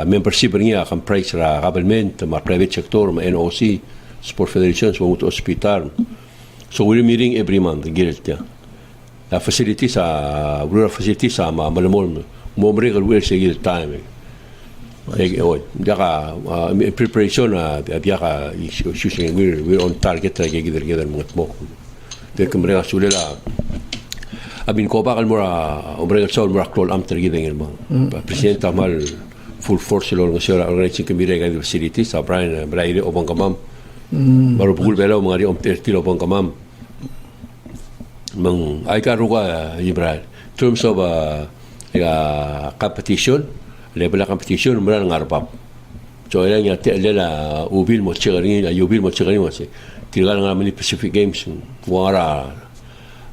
Membership niya kan price ra government, ma private sector, ma NOC, sport federations, ma hospital. So we're meeting every month, gilt ya. Facilities rural facilities ma malamol mo regal we're sige time. Daka preparation daka shooting we're on target ra gigidar mga mo. De kumrega sulela abin ko bakal mura ombrega sol mura klol am tergi dengan presidente amal full force lo ngasiora organizing committee ga facility sa Brian braire obang kamam baru pukul bela mangari om terti obang kamam mang ay karuga Ibrahim terms of competition level competition mura ngarpap so ilang ya lela ubil mo chegani ubil mo chegani mo se tigal nga mani Pacific Games wara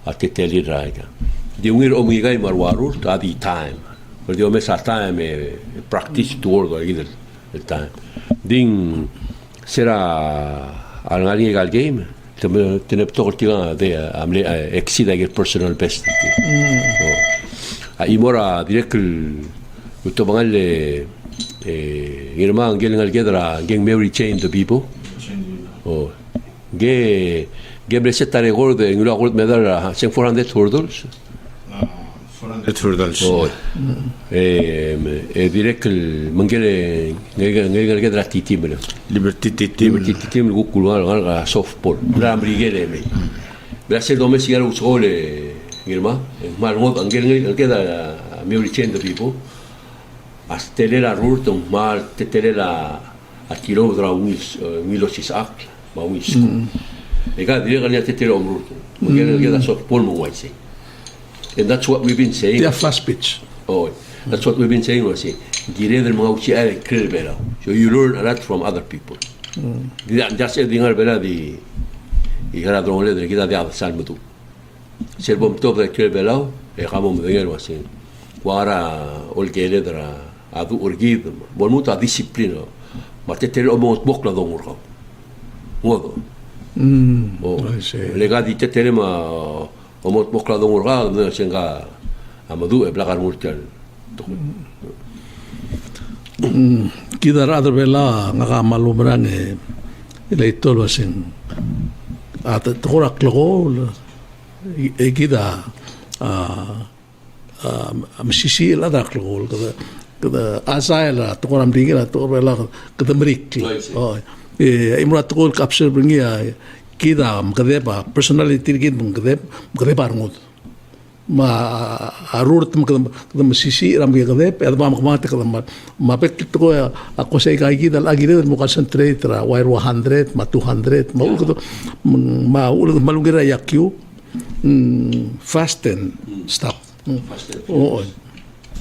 atiteli raga di ungir omigay marwarur ta di time pero di omesa time practice to work either the time ding sera alngari gal game tenep to kortiga de amle exceed your personal best imora direct to bangal irmang gelingal gedra geng Mary chain the people ge blessed record en una gold medal 400 hurdles 400 hurdles direct mangele ngel gedra titim Liberty team titim go kulwa ga softball la brigade me blessed do me sigar usole irma mal ngod ngel gedra Mary chain the people astele la route mal tetele la a kilómetro milosis ak ma wisku e ga dire ga tetele route ngel gedra softball mo waise. And that's what we've been saying. Yeah, fast pitch. Oh, that's what we've been saying. We say, "Gire del mga uchi ay clear So you learn a lot from other people. Just the dingar bela di igara drone le kita dia salmo tu. Selbom top de clear bela e kamo mo dingar wasi. Wara ol gele dra adu urgid. Bolmuta disciplina. Mate tel o mo bokla do murka. Modo. Oh, lega di tetele ma omot bokla do murga no senga amadu e blagar murtal Kita rather bela nga malumran leitol wasin at torak logo kita amsisi la dak logo kada asaila toram dingira to bela kada mrik imra tol capture bringia kita mkadeba personality kita mkadeba arngud ma arurt mkadeba masisi ram kadeba adba mkamate kadeba ma pek to ako say kay kita lagi rin mo concentrate ra wire 100 ma 200 ma ulo malungira yakyu fast and stop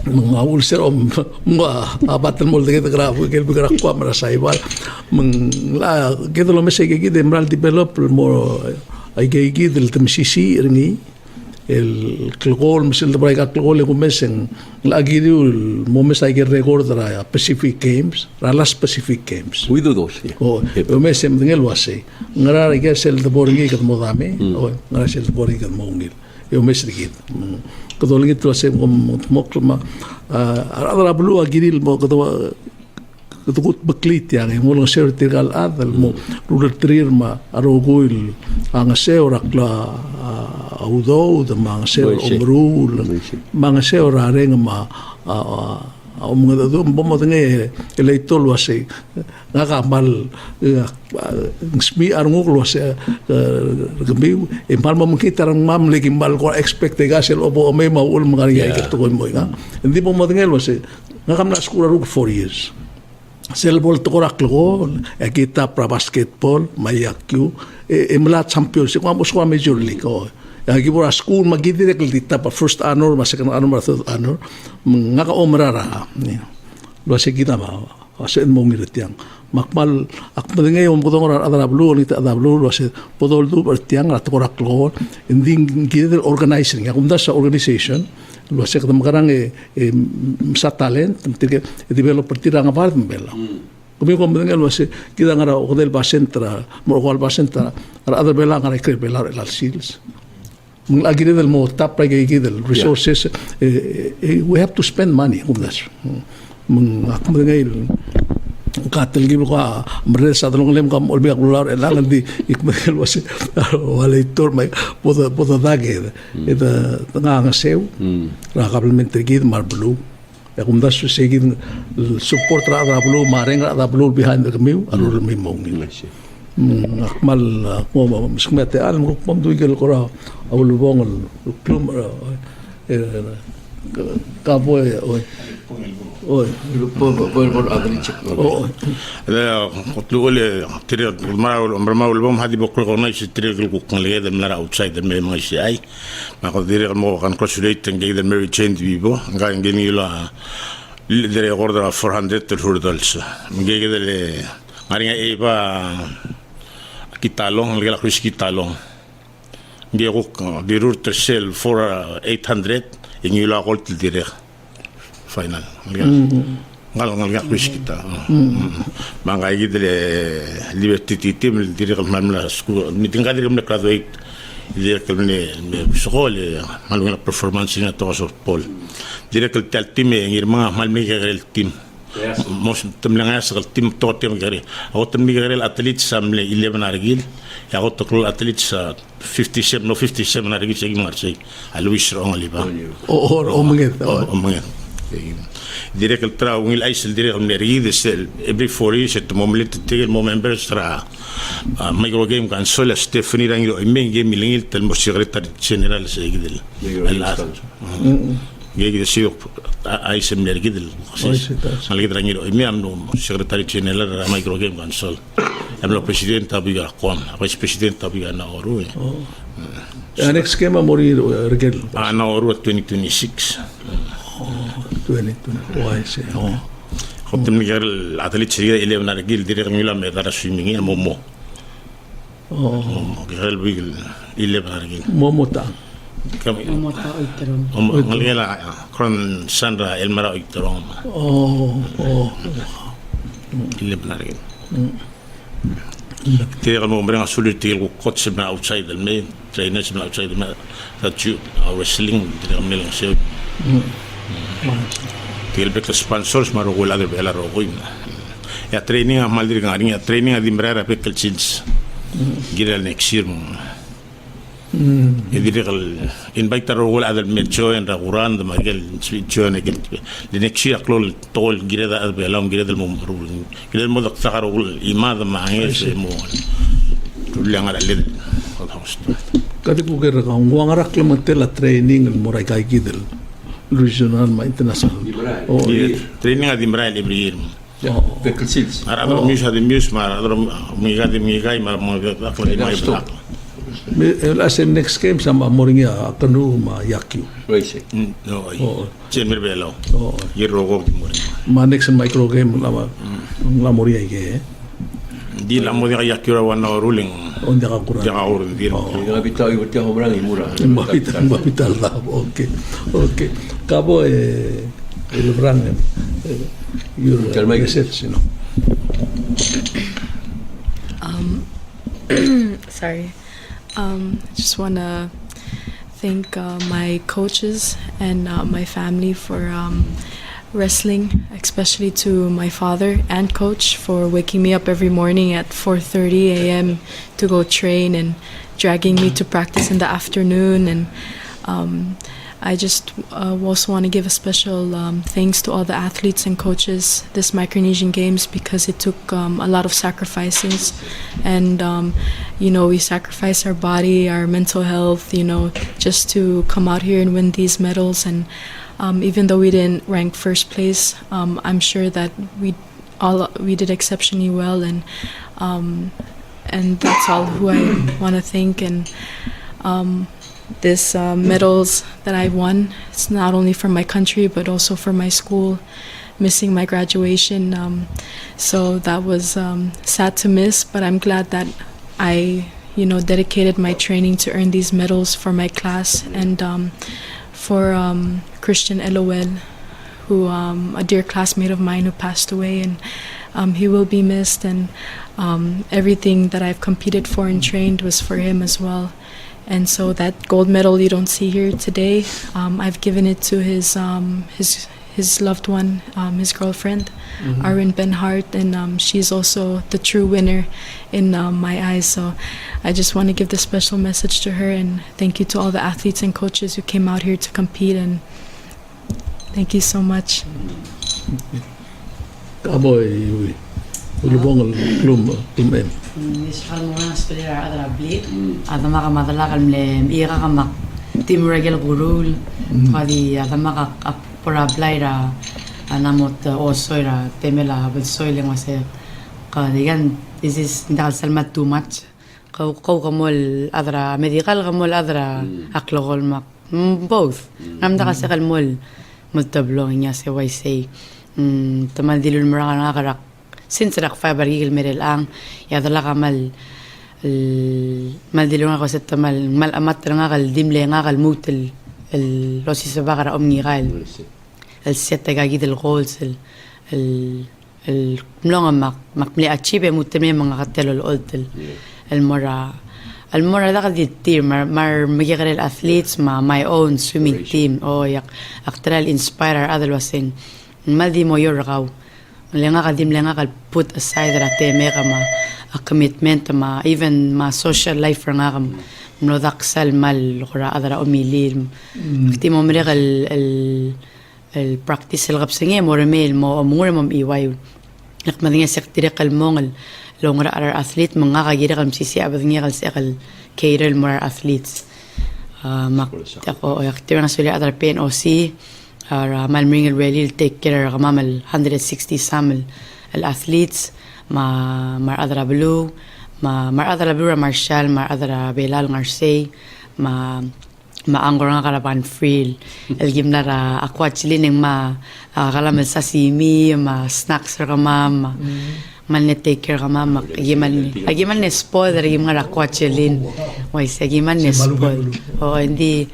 mga ulcer mga abatan mo dito grafo kel bigra ko mara sa iba la kedo lo mese que de mal develop mo ay que del temsisi ringi el klgol misel de braiga klgol ko mesen la giri mo mesa que record ra Pacific Games ra las Pacific Games we do those o mesen ngel wase ngara que sel de boringi que mo dame o ngara sel de boringi que mo ngil eu mese que Kadol gitu saya mokma ada belu agiril mo kadwa kadukut beklit yang mo lang share tirgal adal mo ruler trir ma arogoil ang seora kla audo de mga seora omrul mga seora reng ma mga do mo tenge eleitol wase ngakamal smi arngul wase gambi e palma mkita rang mam legi mal ko expect gasel obo me maul mga ya to ko mo nga hindi mo tenge wase ngakam na skura rug 4 years selbol to korak lo e kita pra basketball mayakyu e mla championship mo so major league ko Lagi po school magidi dita pa first honor, second honor, third honor, ngaka omrara. Lo sige kita ma, kasi mo ngirit yang. Makmal akmal ngayon mo tong adablu ni adablu lo se podol du bertiang at korak lo inding kita organizing ya kumda sa organization lo se kadam karang sa talent develop pertirang apart mbela. Kami ko mga lo se kita ngara hotel basentra mo ko basentra ada bela ngara kre bela el seals. Lagi del mo tap lagi del resources we have to spend money on that ako ngayon katel gibi ko meresa dalong lem kam olbi akular elangan di ikmel was wala itor may poda dage ita nga sew ra complementary gid marblu akum das segid support ra blue mareng ra blue behind the miu arul mi mongil akmal ko mismete al mo pamduigel ko ra awlubong klum kaboy Oi. Por athletes. Oo. Ada kutlu ole tiri marmaul bom hadi bokol kona si tiri kung lege dem lara outside dem mga si ay mako diri mo kan consulate ngi dem Mary Jane bibo nga ngi la diri order 400 hurdles ngi dele ngaringa eba kitalong ngi la kris kitalong ngi ko di route sel for 800 ngi la kol diri final ngal kris kita manga igi dele liberty team diri mamla school meeting ga diri mna graduate diri kalne school maluna performance na to so pol diri kal tal team ngirma malmi garel team mos temlanga sa team to team gari o team garel athlete samle 11 argil ya o to athlete sa 57 argil sa marse alwis rong liba O manget. o manget direct el tra un ice el direct el neride every 4 years at moment the members tra micro game kan sola Stephanie rango men game milingil tel mo secretary general se gidel el gege siyo ice el nergidel al gidel rango me am no secretary general micro game kan sol am lo president abiga kon vice president abiga na oru Next game morir regel. na oru 2026 2020. I see. خدت من غير العضلات الشديده اللي من الرجل دي رغم لا ما يقدرش يمين مومو غير البيل اللي من الرجل Momota. كم غير كرون ساندرا المرا يكترون اللي من الرجل تيجي المومرين سولي تيجي وقت من اوتسايد المين ترينرز من اوتسايد المين تاتشو او ريسلينج دي رغم لا شيء Tiel bek sponsors maru gula de bela rogoin ya training a mal dirigari ya training a dimbrara bek chins gira next year e dirigal invite ro gula del mecho en raguran de magel switcho ne gel de next year klol tol gira da bela gira del momru gira del modak sagaro gul imad ma ngese mo tulang ala led Kati ko kira ka ngwangarak la training el moray kay gidel. Regional ma international. training a dimbrara every year Pekelsils. Arador misa de mus mar arador migai mar mo akla mai black As in next game sama moringa kanu ma yakyu. Race. no chemer belo yerogo dimore Ma next micro game la moria ige. di la mo ya kira wana ruling Onde ka kura. ya urun dir Yung bitaw yung bitaw homrang imura. Mabital la. Okay. Cabo el brand your reception. Sorry. I just want to thank my coaches and my family for wrestling, especially to my father and coach for waking me up every morning at 4:30 a.m. to go train and dragging me to practice in the afternoon. And I just also want to give a special thanks to all the athletes and coaches this Micronesian Games, because it took a lot of sacrifices, and we sacrifice our body, our mental health, just to come out here and win these medals. And even though we didn't rank first place, I'm sure that we did exceptionally well, and that's all who I want to thank. And this medals that I won, it's not only for my country but also for my school, missing my graduation, so that was sad to miss, but I'm glad that I dedicated my training to earn these medals for my class and for Christian LOL, who a dear classmate of mine who passed away, and he will be missed, and everything that I've competed for and trained was for him as well. And so that gold medal you don't see here today, I've given it to his loved one, his girlfriend, Arwen Benhart, and she's also the true winner in my eyes. So I just want to give this special message to her, and thank you to all the athletes and coaches who came out here to compete, and thank you so much. Cabo ulubong klum em. Nisfal mo na spelera adra blit. Adama ka madala kalmle ira ka mak team regel gurul. Kadi adama ka pora blaira anamot osoy ra temela bulsoy leng wase ka digan this is ndal salmat too much kau kamol adra medical kamol adra aklogol mak both namda kasi kalmol multablo niya se why say tamal dilul marang ngakarak since rak fiber gigil merel ang yadala kamal mal dilul nga ko sa tamal mal amat nga kal dimle nga kal mutel el losi sa bakara omnigal el sette gagid el goals el mlonga mak mli achieve mutemne mga katelo el oltel el mora da di team mar magigal el athletes my own swimming team yak actual inspire other wasing mal di mo yor raw lenga kal put aside rate mega a commitment even social life nga kam no daksal mal khura adra umilir kti mo mere el practice el gapsinge mo remel mo amure mo iway nak madinga sektire kalmong longra ar athlete mga kagira kam sisi abadinga kal sekal cater more athletes mak ako aktir na suli adra PNOC mal mring el really take care kamamal 160 samel el athletes mar adra blue mar adra blue marshal mar adra belal ngarsay angor nga karapan free el gimnara aquat chilining kalamel sashimi snacks ra man ne take care kama gimal ne spoil ra gimnara aquat chilin why say gimal ne spoil hindi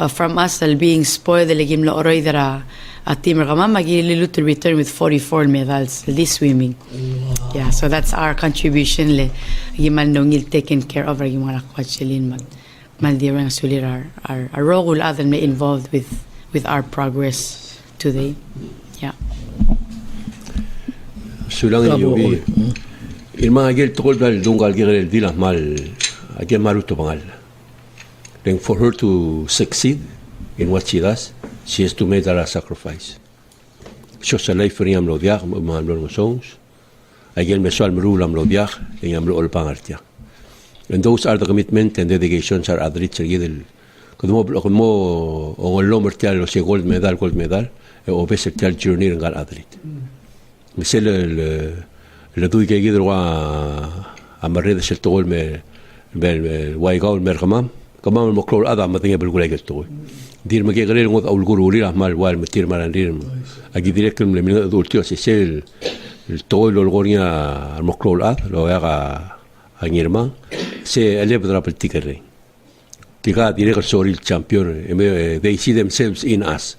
from us being spoiled the gimla oroy dara a team kama magilu to return with 44 medals this swimming. Yeah, so that's our contribution le gimal nongil taken care of ra gimara aquat chilin maldirang sulir our role other may involved with our progress today. Yeah. Sulang yubi. Irmang agil tukol dal dungal gigil dilah mal agil maruto pangal. Then for her to succeed in what she does, she has to make a sacrifice. So sa life rin am lodiak mga songs. Agil mesual merulam lodiak ang lo pangartiak. And those are the commitment and dedications are athletes gidel. Kumo ongolo mertial si gold medal o besertial journey ngal athlete. Misel le dui ke gidel wa amarre de tol me wai gaul merkamam kamam mo klor ada matinga belgula getol. Dir me ke gele ngot aul guruli rahmal wal metir marandir. Agi direktum le min adultio se sel tol lo goria mo klor ad lo yaga NGIRMANG se eleva la pratica re. Tika dire che sono il champion they see themselves in us.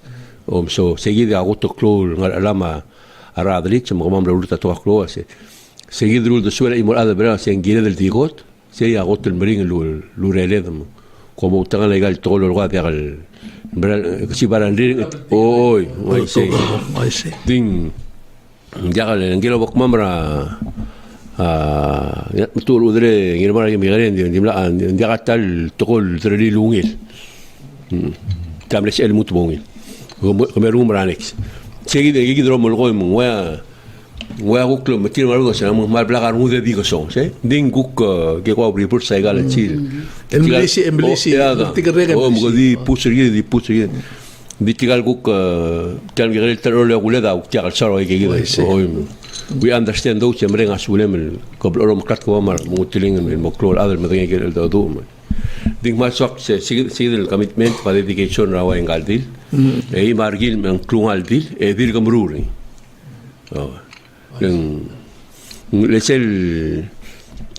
So seguide agoto klol lama aradrit mo mamla urta to klo se seguide rul de suela imol ada bra se ngire del digot se agoto el mering lu reledam como tan legal todo lo ga del si barandir oi se ding ya le ngelo bok mamra betul udre ngirmara yang migaren dia katal tokol terli lungil tamles el mutbongil kemerum ranex seguide gidro molgo wa guklo metir margo sa mal plagar mude digo son ding guk ke ko abri por sa egal chil emblesi tigrega o mgodi pusri di tigal guk tan gigel terole guleda uktial saro ke gido we understand those yang asulem qabl orom kat ko mar mutiling el moklol adel medeng el do ding ma sok se sigil el commitment pa dedication rawa en galdil e margil men klungal dil e dir gamruri lesel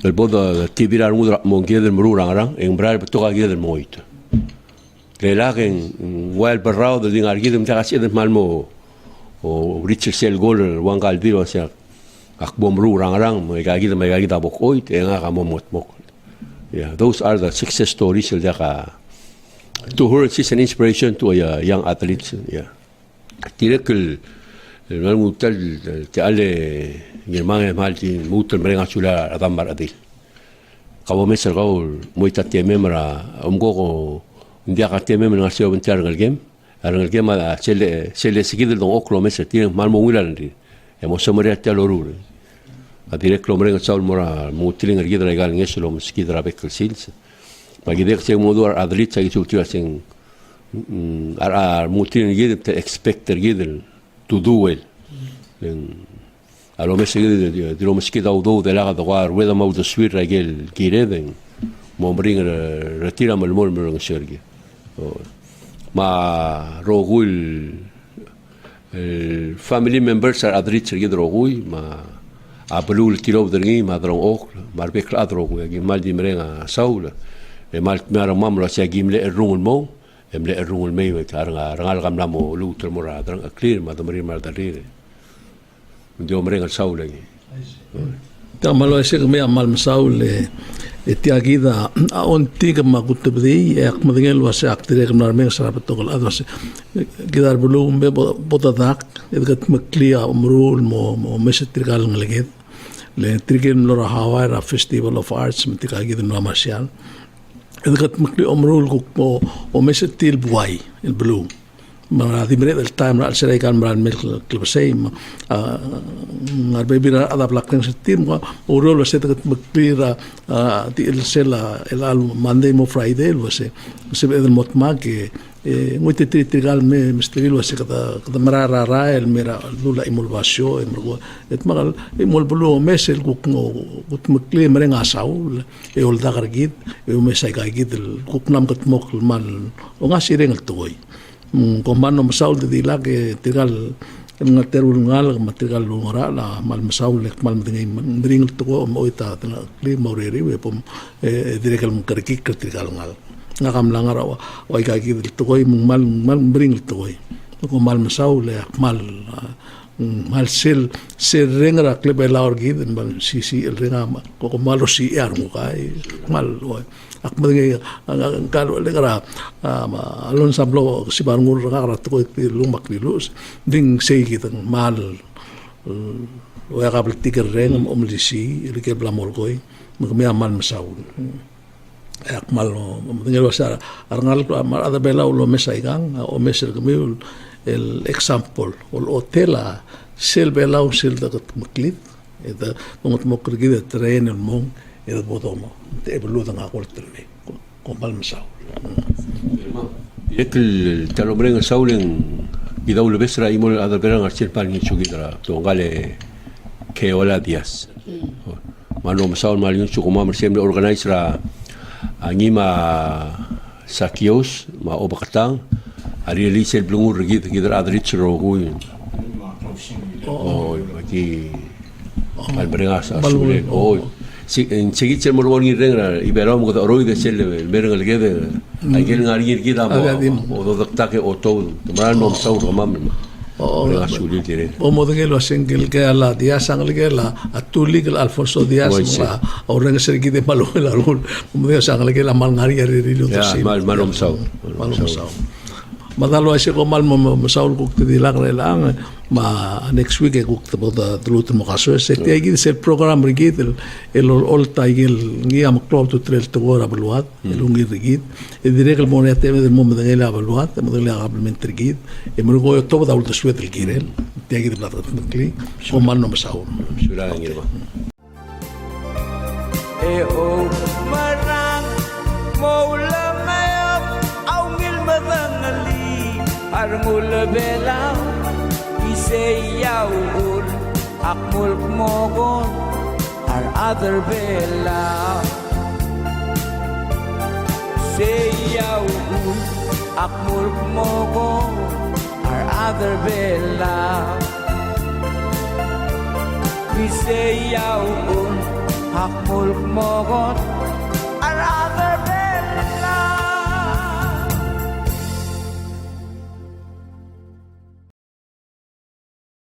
el boda tibirar mudra mongie del mururang en bral toga gide del moito relagen wel barrao del ding argidem tagasi del malmo o Richard Sel Gol wang kaldir o siya akbom ru rang may gagida bokoy nga kamomot mok. Yeah, those are the success stories ka to her. She's an inspiration to a young athletes. Yeah, tirekul el mutal te ale NGIRMANG malti mutal merenga chula adambar adil kabo mesel gaul moita tememra umgo ndia ka temem nga sio bentar game arang el game se le seguir don oklo meser tiene mal mo wilanri hemos somoria te lorur a direct lo merenga chaul mora mutiling el gidra gal ngeslo mskidra bekel sils magidek se modo adlit sa gitu sen ar mutiling gidem te expecter gidel to do well. A lo mejor de lo más que da udo de la gada rueda mau de suir aquel kireden mo bring retira mal mol mol sergi ma rogul el family members are adrit sergi rogui ma ablu tiro dergi ma dron ok mar be kladro gi mal di mrenga saula e mal mara mamla se gimle rungul mo emle rungul me we rangal gamla mo lu termora dran clear ma domri mar dalire ndio mrenga saula gi Malo ese que me amal masaul te agida a ontiga magutbdi ek madingel wase aktere kemnar me sarap tokol adwas gidar bulum be botadak edgat maklia umrul mo mesetrigal ngelget le trigem lo hawa festival of arts mitika gid no martial edgat makli umrul ko o mesetil buai el bulum maradi mire del time al serai kan maran mel klibsei ngar baby ra ada plakeng setim ko urol se tet makpira ti el sela el al monday mo friday lo se el motma que ngoite trigal me misteril wase kada marara ra el mera lula imol basio et magal imol bulu mesel ko gut makli merenga saul e ol dagargid e o mesai gagid kuk nam kat mok mal o ngasireng el toy komando masaul de la que tigal ngaterul ngal material ngora la mal masaul lek mal mdring to mo ita na kli moreri we pom direkal mkarki kritikal ngal ngakam langar wa ka ki to koy mal bring to koy ko mal masaul mal mal sel rengra klebe la orgid mal si el renga ko malo si ar mo kai mal akmadenge kalo legara Alonz sablo si barngur ngara to ti lumak ni lus ding sei kitang mal wa ka tiker reng omlisi ke blamol koy me amal masaul ak mal ngelo sa arngal ada bela lo mesaigang o meser kemul el example o hotela sel bela sel da maklit eda mongot mokrigi de tren el mong el bodomo te ULUDONG akolterme con balmsau el talomren saulen idaul besra imol adalberan archel palni chugidra tongale ke ola dias mano masaul malin chukuma mersemle organize ra angima sakios ma obakatang ari lisel blungur gid gidra adrich rogu aquí albergas azul en seguir ser morón y rengra y verán que oro y de ser el ver el que de hay que alguien que da o do ataque o todo tomar no saur mamá o azul y tiene o modelo hacen que la dia sang que la atuli que Alfonso Díaz o renga ser que de malo el algún modelo sang que la malgaria rillo mal no saur madalo ese ko mal masaul ko ti dilagre lang ma next week ko ta boda dlut mo kaso se ti igi se program rigid el all taigel ngi am club to trail to gora beluat el ungi rigid e direk el monete del momento de la beluat mo de la ablement rigid e mo go to boda ulta suet el girel ti igi de plata kli ko mal no masaul sura ngirma e o marang moula Armul belau isayaul akmul mogon our other belau sayaul akmul mogon our other belau isayaul akmul mogon